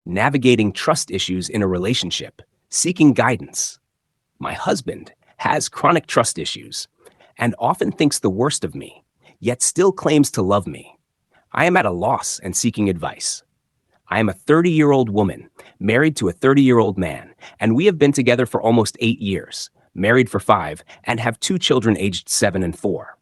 navigating trust issues in a relationship, seeking guidance. My husband has chronic trust issues and often thinks the worst of me, yet still claims to love me. I am at a loss and seeking advice. I am a 30-year-old woman, married to a 30-year-old man, and we have been together for almost 8 years, married for 5, and have 2 children aged 7 and 4.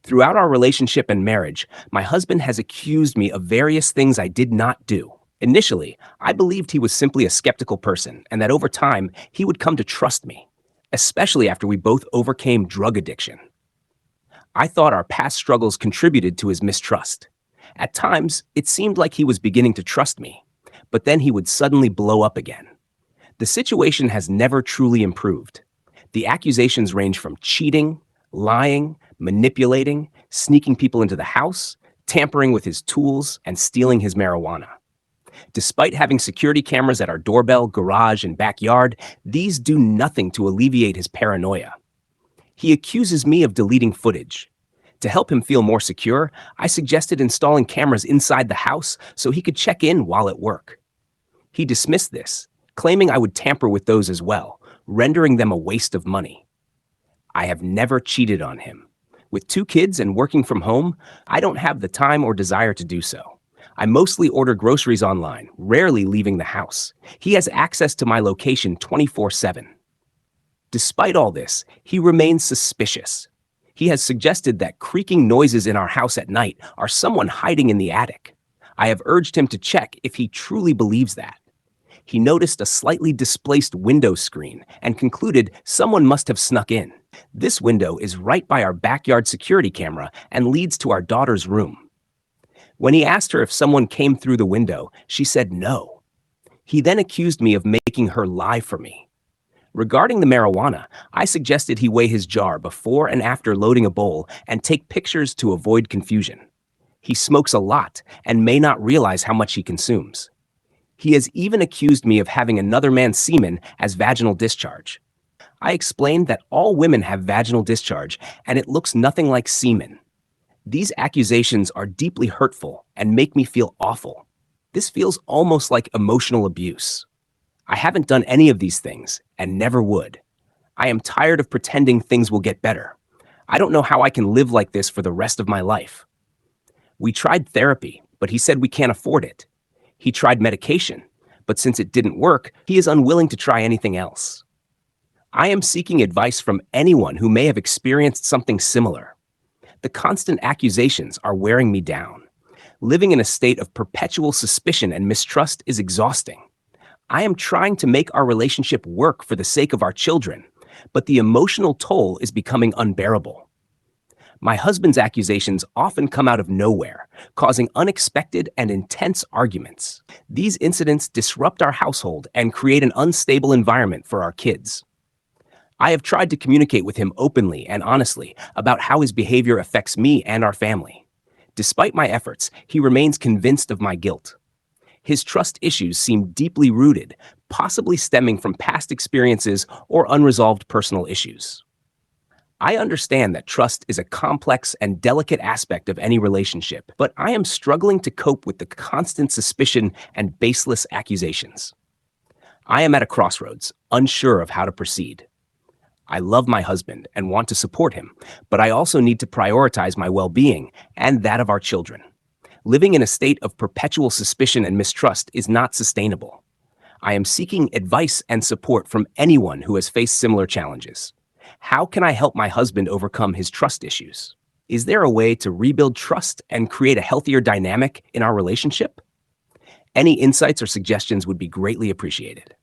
Throughout our relationship and marriage, my husband has accused me of various things I did not do. Initially, I believed he was simply a skeptical person and that over time, he would come to trust me, especially after we both overcame drug addiction. I thought our past struggles contributed to his mistrust. At times, it seemed like he was beginning to trust me, but then he would suddenly blow up again. The situation has never truly improved. The accusations range from cheating, lying, manipulating, sneaking people into the house, tampering with his tools, and stealing his marijuana. Despite having security cameras at our doorbell, garage, and backyard, these do nothing to alleviate his paranoia. He accuses me of deleting footage. To help him feel more secure, I suggested installing cameras inside the house so he could check in while at work. He dismissed this, claiming I would tamper with those as well, rendering them a waste of money. I have never cheated on him. With 2 kids and working from home, I don't have the time or desire to do so. I mostly order groceries online, rarely leaving the house. He has access to my location 24/7. Despite all this, he remains suspicious. He has suggested that creaking noises in our house at night are someone hiding in the attic. I have urged him to check if he truly believes that. He noticed a slightly displaced window screen and concluded someone must have snuck in. This window is right by our backyard security camera and leads to our daughter's room. When he asked her if someone came through the window, she said no. He then accused me of making her lie for me. Regarding the marijuana, I suggested he weigh his jar before and after loading a bowl and take pictures to avoid confusion. He smokes a lot and may not realize how much he consumes. He has even accused me of having another man's semen as vaginal discharge. I explained that all women have vaginal discharge and it looks nothing like semen. These accusations are deeply hurtful and make me feel awful. This feels almost like emotional abuse. I haven't done any of these things and never would. I am tired of pretending things will get better. I don't know how I can live like this for the rest of my life. We tried therapy, but he said we can't afford it. He tried medication, but since it didn't work, he is unwilling to try anything else. I am seeking advice from anyone who may have experienced something similar. The constant accusations are wearing me down. Living in a state of perpetual suspicion and mistrust is exhausting. I am trying to make our relationship work for the sake of our children, but the emotional toll is becoming unbearable. My husband's accusations often come out of nowhere, causing unexpected and intense arguments. These incidents disrupt our household and create an unstable environment for our kids. I have tried to communicate with him openly and honestly about how his behavior affects me and our family. Despite my efforts, he remains convinced of my guilt. His trust issues seem deeply rooted, possibly stemming from past experiences or unresolved personal issues. I understand that trust is a complex and delicate aspect of any relationship, but I am struggling to cope with the constant suspicion and baseless accusations. I am at a crossroads, unsure of how to proceed. I love my husband and want to support him, but I also need to prioritize my well-being and that of our children. Living in a state of perpetual suspicion and mistrust is not sustainable. I am seeking advice and support from anyone who has faced similar challenges. How can I help my husband overcome his trust issues? Is there a way to rebuild trust and create a healthier dynamic in our relationship? Any insights or suggestions would be greatly appreciated.